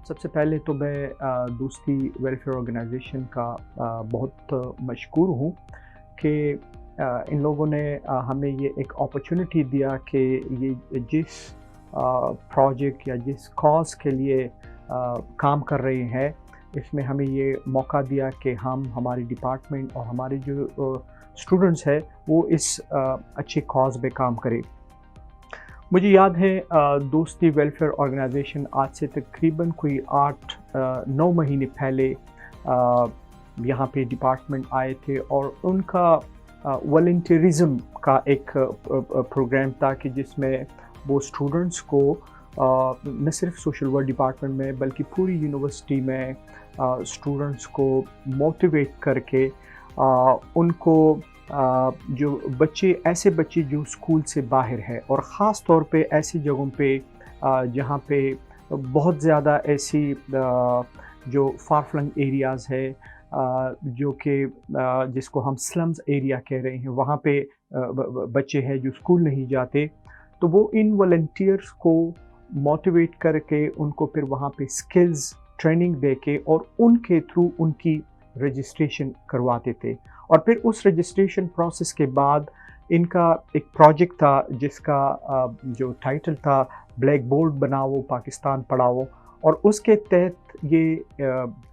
سب سے پہلے تو میں دوستی ویلفیئر آرگنائزیشن کا بہت مشکور ہوں کہ ان لوگوں نے ہمیں یہ ایک اپرچونٹی دیا کہ یہ جس پروجیکٹ یا جس کاز کے لیے کام کر رہے ہیں اس میں ہمیں یہ موقع دیا کہ ہم ہماری ڈپارٹمنٹ اور ہمارے جو اسٹوڈنٹس ہیں وہ اس اچھے کاز پہ کام کریں۔ مجھے یاد ہے دوستی ویلفیئر آرگنائزیشن آج سے تقریباً کوئی 8-9 مہینے پہلے یہاں پہ ڈپارٹمنٹ آئے تھے اور ان کا والنٹیرزم کا ایک پروگرام تھا کہ جس میں وہ اسٹوڈنٹس کو نہ صرف سوشل ورک ڈپارٹمنٹ میں بلکہ پوری یونیورسٹی میں اسٹوڈنٹس کو موٹیویٹ کر کے ان کو جو ایسے بچے جو اسکول سے باہر ہے اور خاص طور پہ ایسی جگہوں پہ جہاں پہ بہت زیادہ ایسی جو فار فلنگ ایریاز ہے جو کہ جس کو ہم سلمز ایریا کہہ رہے ہیں، وہاں پہ بچے ہیں جو اسکول نہیں جاتے، تو وہ ان والنٹیئرس کو موٹیویٹ کر کے ان کو پھر وہاں پہ سکلز ٹریننگ دے کے اور ان کے تھرو ان کی رجسٹریشن کرواتے تھے۔ اور پھر اس رجسٹریشن پروسیس کے بعد ان کا ایک پروجیکٹ تھا جس کا جو ٹائٹل تھا بلیک بورڈ بناؤ پاکستان پڑھاؤ، اور اس کے تحت یہ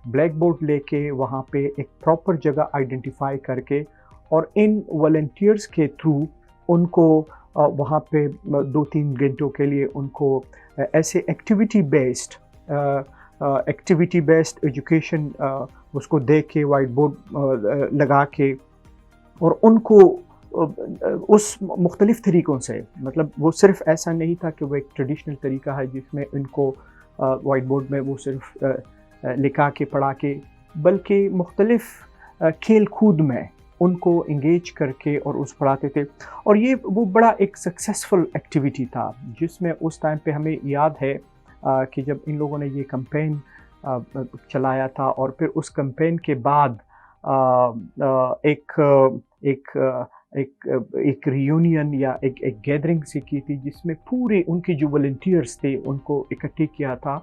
بلیک بورڈ لے کے وہاں پہ ایک پراپر جگہ آئیڈینٹیفائی کر کے اور ان والنٹیئرس کے تھرو ان کو وہاں پہ 2-3 گھنٹوں کے لیے ان کو ایسے ایکٹیویٹی بیسڈ ایجوکیشن اس کو دے کے وائٹ بورڈ لگا کے اور ان کو اس مختلف طریقوں سے، مطلب وہ صرف ایسا نہیں تھا کہ وہ ایک ٹریڈیشنل طریقہ ہے جس میں ان کو وائٹ بورڈ میں وہ صرف لکھا کے پڑھا کے، بلکہ مختلف کھیل کود میں ان کو انگیج کر کے اور اس پڑھاتے تھے۔ اور یہ وہ بڑا ایک سکسیسفل ایکٹیویٹی تھا جس میں اس ٹائم پہ ہمیں یاد ہے کہ جب ان لوگوں نے یہ کمپین چلایا تھا اور پھر اس کمپین کے بعد ایک ریونین یا ایک گیدرنگ سی کی تھی جس میں پورے ان کے جو والنٹیئرس تھے ان کو اکٹھے کیا تھا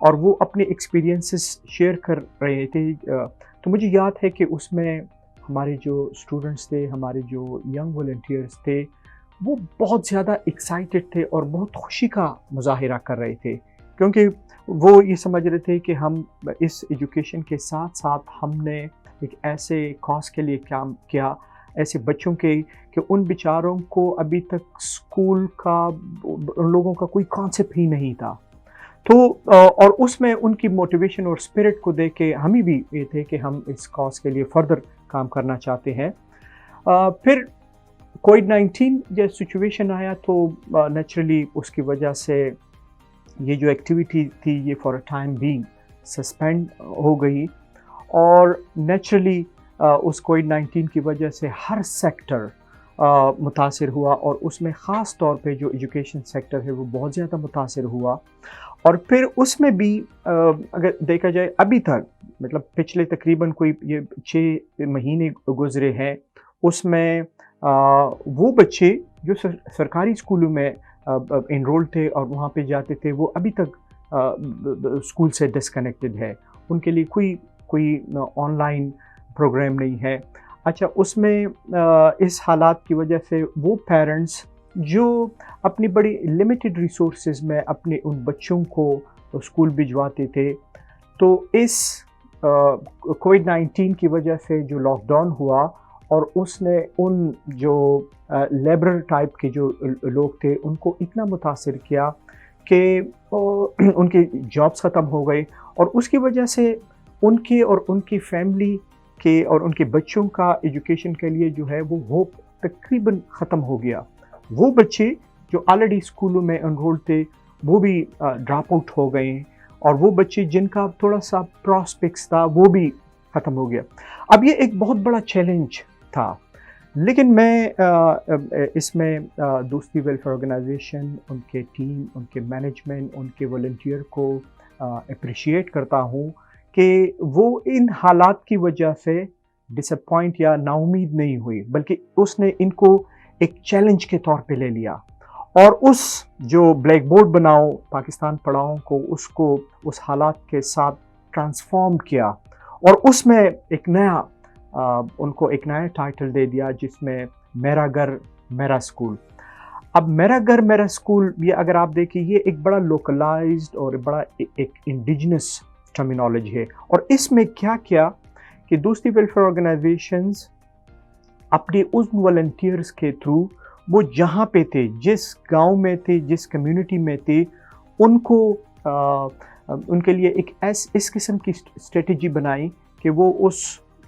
اور وہ اپنے ایکسپیرینسز شیئر کر رہے تھے۔ تو مجھے یاد ہے کہ اس میں ہمارے جو اسٹوڈنٹس تھے، ہمارے جو ینگ والنٹیئرس تھے، وہ بہت زیادہ ایکسائٹیڈ تھے اور بہت خوشی کا مظاہرہ کر رہے تھے، کیونکہ وہ یہ سمجھ رہے تھے کہ ہم اس ایجوکیشن کے ساتھ ساتھ ہم نے ایک ایسے کاز کے لیے کام کیا، ایسے بچوں کے کہ ان بیچاروں کو ابھی تک اسکول کا ان لوگوں کا کوئی کانسیپٹ ہی نہیں تھا۔ تو اور اس میں ان کی موٹیویشن اور اسپرٹ کو دیکھ کے ہمیں بھی یہ تھے کہ ہم اس کاز کے لیے فردر کام کرنا چاہتے ہیں۔ پھر کووڈ-19 جب سچویشن آیا تو نیچرلی اس کی وجہ سے یہ جو ایکٹیویٹی تھی یہ for a time being suspend ہو گئی، اور نیچرلی اس کووڈ-19 کی وجہ سے ہر سیکٹر متاثر ہوا، اور اس میں خاص طور پہ جو ایجوکیشن سیکٹر ہے وہ بہت زیادہ متاثر ہوا۔ اور پھر اس میں بھی اگر دیکھا جائے ابھی تک، مطلب پچھلے تقریباً کوئی یہ 6 مہینے گزرے ہیں، اس میں وہ بچے جو سرکاری اسکولوں میں انرول تھے اور وہاں پہ جاتے تھے وہ ابھی تک اسکول سے ڈسکنیکٹڈ ہے، ان کے لیے کوئی آن لائن پروگرام نہیں ہے۔ اچھا، اس میں اس حالات کی وجہ سے وہ پیرنٹس جو اپنی بڑی لمیٹڈ ریسورسز میں اپنے ان بچوں کو اسکول بھجواتے تھے، تو اس کووڈ-19 کی وجہ سے جو لاک ڈاؤن ہوا اور اس نے ان جو لیبرر ٹائپ کے جو لوگ تھے ان کو اتنا متاثر کیا کہ ان کے جابس ختم ہو گئے، اور اس کی وجہ سے ان کے اور ان کی فیملی کے اور ان کے بچوں کا ایجوکیشن کے لیے جو ہے وہ ہوپ تقریباً ختم ہو گیا۔ وہ بچے جو آلریڈی اسکولوں میں انرول تھے وہ بھی ڈراپ آؤٹ ہو گئے، اور وہ بچے جن کا تھوڑا سا پراسپیکٹس تھا وہ بھی ختم ہو گیا۔ اب یہ ایک بہت بڑا چیلنج تھا، لیکن میں اس میں دوستی ویلفیئر آرگنائزیشن، ان کے ٹیم، ان کے مینجمنٹ، ان کے والنٹیئر کو اپریشیٹ کرتا ہوں کہ وہ ان حالات کی وجہ سے ڈس اپوائنٹ یا نا امید نہیں ہوئی، بلکہ اس نے ان کو ایک چیلنج کے طور پہ لے لیا اور اس جو بلیک بورڈ بناؤ پاکستان پڑھاؤ کو اس حالات کے ساتھ ٹرانسفارم کیا، اور اس میں ایک نیا ان کو ایک نیا ٹائٹل دے دیا جس میں میرا گھر میرا اسکول۔ اب میرا گھر میرا اسکول، یہ اگر آپ دیکھیں یہ ایک بڑا لوکلائزڈ اور بڑا ایک انڈیجنس ٹرمینالوجی ہے، اور اس میں کیا کیا کہ دوسری ویلفیئر آرگنائزیشنز اپنے ان والنٹیئرز کے تھرو وہ جہاں پہ تھے، جس گاؤں میں تھے، جس کمیونٹی میں تھے، ان کو ان کے لیے ایک اس قسم کی اسٹریٹجی بنائی کہ وہ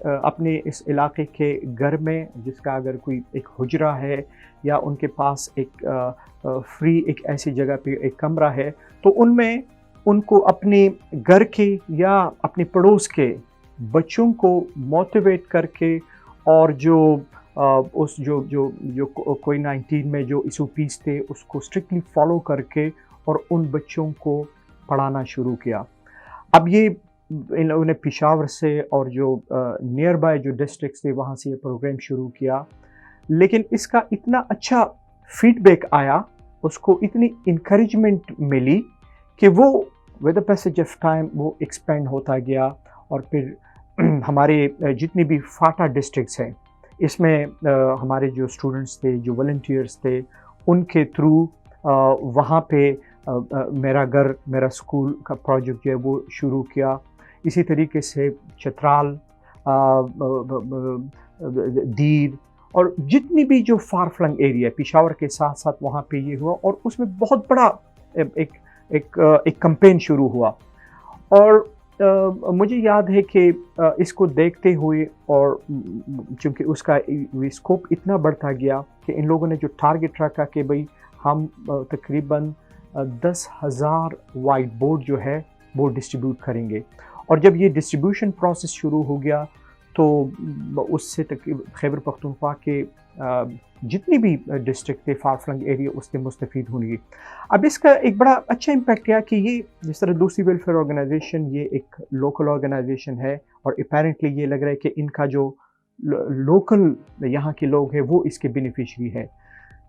اپنے اس علاقے کے گھر میں، جس کا اگر کوئی ایک حجرہ ہے یا ان کے پاس ایک فری ایک ایسی جگہ پہ ایک کمرہ ہے، تو ان میں ان کو اپنے گھر کے یا اپنے پڑوس کے بچوں کو موٹیویٹ کر کے، اور جو کوئی-19 میں جو SOPs تھے اس کو اسٹرکٹلی فالو کر کے اور ان بچوں کو پڑھانا شروع کیا۔ اب یہ ان لوگوں نے پشاور سے اور جو نیئر بائی جو ڈسٹرکٹس تھے وہاں سے یہ پروگرام شروع کیا، لیکن اس کا اتنا اچھا فیڈ بیک آیا، اس کو اتنی انکریجمنٹ ملی کہ وہ with the passage of time وہ ایکسپینڈ ہوتا گیا، اور پھر ہمارے جتنے بھی فاٹا ڈسٹرکٹس ہیں اس میں ہمارے جو اسٹوڈنٹس تھے، جو والنٹیئرس تھے، ان کے تھرو وہاں پہ میرا گھر میرا اسکول کا پروجیکٹ جو ہے وہ شروع کیا۔ اسی طریقے سے چترال، دیر، اور جتنی بھی جو فار فلنگ ایریا پشاور کے ساتھ ساتھ وہاں پہ یہ ہوا، اور اس میں بہت بڑا ایک کمپین شروع ہوا۔ اور مجھے یاد ہے کہ اس کو دیکھتے ہوئے، اور چونکہ اس کا اسکوپ اتنا بڑھتا گیا کہ ان لوگوں نے جو ٹارگٹ رکھا کہ بھئی ہم تقریباً 10,000 وائٹ بورڈ جو ہے وہ ڈسٹریبیوٹ کریں گے، اور جب یہ ڈسٹریبیوشن پروسیس شروع ہو گیا تو اس سے خیبر پختونخوا کے جتنی بھی ڈسٹرکٹ تھے فار فلنگ ایریا اس سے مستفید ہوں گی۔ اب اس کا ایک بڑا اچھا امپیکٹ کیا کہ یہ جس طرح دوسری ویلفیئر آرگنائزیشن یہ ایک لوکل آرگنائزیشن ہے، اور اپیرنٹلی یہ لگ رہا ہے کہ ان کا جو لوکل یہاں کے لوگ ہیں وہ اس کے بینیفیشری ہے،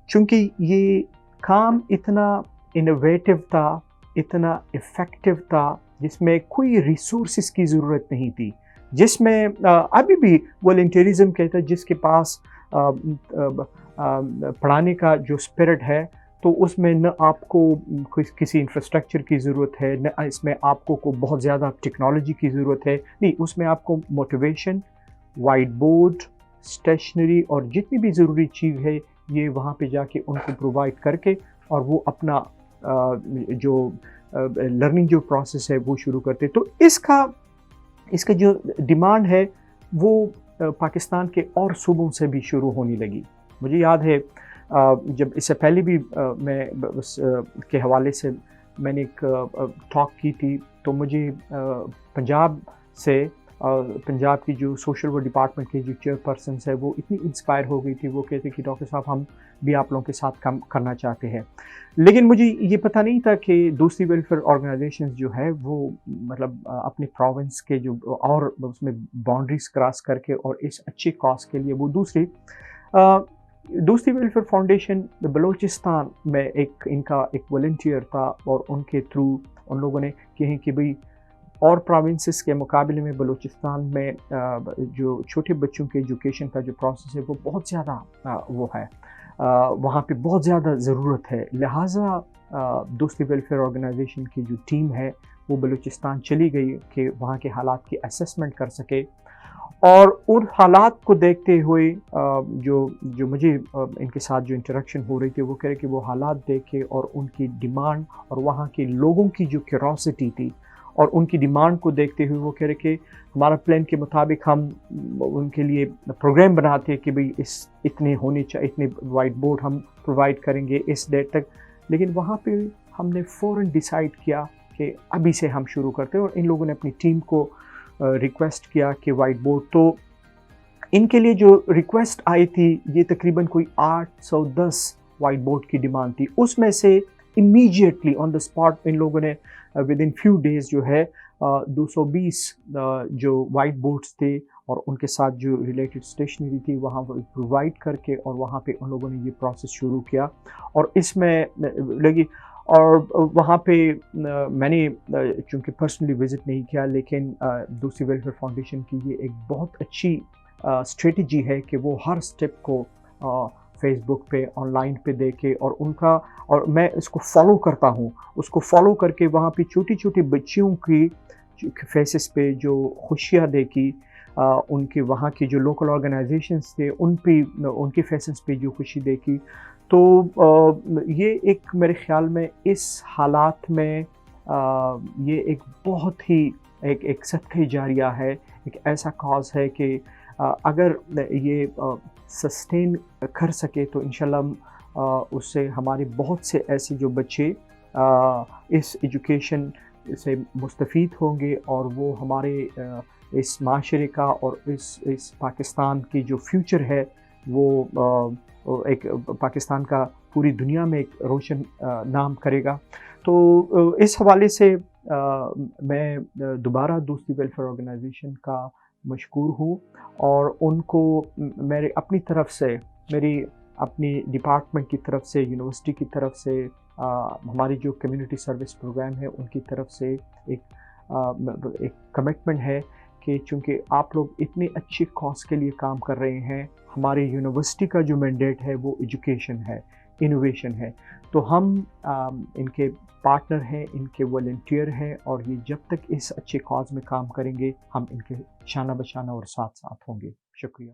چونکہ یہ کام اتنا انوویٹو تھا، اتنا افیکٹو تھا، جس میں کوئی ریسورسز کی ضرورت نہیں تھی، جس میں ابھی بھی والنٹیرزم کہتا ہے جس کے پاس پڑھانے کا جو اسپرٹ ہے تو اس میں نہ آپ کو کسی انفراسٹرکچر کی ضرورت ہے، نہ اس میں آپ کو بہت زیادہ ٹیکنالوجی کی ضرورت ہے، نہیں، اس میں آپ کو موٹیویشن، وائٹ بورڈ، اسٹیشنری اور جتنی بھی ضروری چیز ہے یہ وہاں پہ جا کے ان کو پرووائڈ کر کے، اور وہ اپنا جو لرننگ جو پروسیس ہے وہ شروع کرتے۔ تو اس کا جو ڈیمانڈ ہے وہ پاکستان کے اور صوبوں سے بھی شروع ہونے لگی۔ مجھے یاد ہے جب اس سے پہلے بھی میں اس کے حوالے سے میں نے ایک ٹاک کی تھی، تو مجھے پنجاب سے پنجاب کی جو سوشل ورک ڈپارٹمنٹ کی جو چیئر پرسنس ہے وہ اتنی انسپائر ہو گئی تھی، وہ کہتے کہ ڈاکٹر صاحب ہم بھی آپ لوگوں کے ساتھ کام کرنا چاہتے ہیں، لیکن مجھے یہ پتہ نہیں تھا کہ دوسری ویلفیئر آرگنائزیشنز جو ہے وہ مطلب اپنے پروونس کے جو اور اس میں باؤنڈریز کراس کر کے اور اس اچھے کاز کے لیے وہ دوسری ویلفیئر فاؤنڈیشن بلوچستان میں ان کا ایک والنٹیئر تھا، اور ان کے تھرو ان لوگوں نے کہیں کہ بھئی اور پروونسز کے مقابلے میں بلوچستان میں جو چھوٹے بچوں کے ایجوکیشن کا جو پروسیس ہے وہ بہت زیادہ وہ ہے، وہاں پہ بہت زیادہ ضرورت ہے، لہٰذا دوسری ویلفیئر آرگنائزیشن کی جو ٹیم ہے وہ بلوچستان چلی گئی کہ وہاں کے حالات کی اسیسمنٹ کر سکے، اور ان حالات کو دیکھتے ہوئے جو مجھے ان کے ساتھ جو انٹریکشن ہو رہی تھی وہ کہہ رہے کہ وہ حالات دیکھے اور ان کی ڈیمانڈ اور وہاں کے لوگوں کی جو کیوروسٹی تھی اور ان کی ڈیمانڈ کو دیکھتے ہوئے وہ کہہ رہے کہ ہمارا پلان کے مطابق ہم ان کے لیے پروگرام بناتے ہیں کہ بھئی اتنے ہونے چاہیے، اتنے وائٹ بورڈ ہم پرووائڈ کریں گے اس ڈیٹ تک، لیکن وہاں پہ ہم نے فوراً ڈیسائیڈ کیا کہ ابھی سے ہم شروع کرتے ہیں، اور ان لوگوں نے اپنی ٹیم کو ریکویسٹ کیا کہ وائٹ بورڈ، تو ان کے لیے جو ریکویسٹ آئی تھی یہ تقریباً کوئی 810 وائٹ بورڈ کی ڈیمانڈ تھی، اس میں سے immediately on the spot in لوگوں نے ود ان فیو ڈیز جو ہے 220 جو وائٹ بورڈس تھے اور ان کے ساتھ جو ریلیٹڈ اسٹیشنری تھی وہاں پرووائڈ کر کے اور وہاں پہ ان لوگوں نے یہ پروسیس شروع کیا اور اس میں لگی اور وہاں پہ میں نے چونکہ پرسنلی وزٹ نہیں کیا لیکن دوسری ویلفیئر فاؤنڈیشن کی یہ ایک بہت اچھی اسٹریٹجی ہے کہ وہ ہر اسٹیپ کو فیس بک پہ آن لائن پہ دے کے اور ان کا اور میں اس کو فالو کرتا ہوں اس کو فالو کر کے وہاں پہ چھوٹی چھوٹی بچیوں کی فیسز پہ جو خوشیاں دیکھی ان کے وہاں کی جو لوکل آرگنائزیشنس تھے ان کی فیسز پہ جو خوشی دیکھی تو یہ ایک میرے خیال میں اس حالات میں یہ ایک بہت ہی ایک صدقہ جاریہ ہے ایک ایسا کاز ہے کہ اگر یہ سسٹین کر سکے تو انشاءاللہ اس سے ہمارے بہت سے ایسے جو بچے اس ایجوکیشن سے مستفید ہوں گے اور وہ ہمارے اس معاشرے کا اور اس پاکستان کی جو فیوچر ہے وہ ایک پاکستان کا پوری دنیا میں ایک روشن نام کرے گا. تو اس حوالے سے میں دوبارہ دوستی ویلفیئر آرگنائزیشن کا مشکور ہوں اور ان کو میرے اپنی طرف سے میری اپنی ڈپارٹمنٹ کی طرف سے یونیورسٹی کی طرف سے ہماری جو کمیونٹی سروس پروگرام ہے ان کی طرف سے ایک کمٹمنٹ ہے کہ چونکہ آپ لوگ اتنے اچھی کاز کے لیے کام کر رہے ہیں ہماری یونیورسٹی کا جو مینڈیٹ ہے وہ ایجوکیشن ہے انوویشن ہے تو ہم ان کے پارٹنر ہیں ان کے والنٹیئر ہیں اور یہ جب تک اس اچھے کاز میں کام کریں گے ہم ان کے شانہ بشانہ اور ساتھ ساتھ ہوں گے. شکریہ.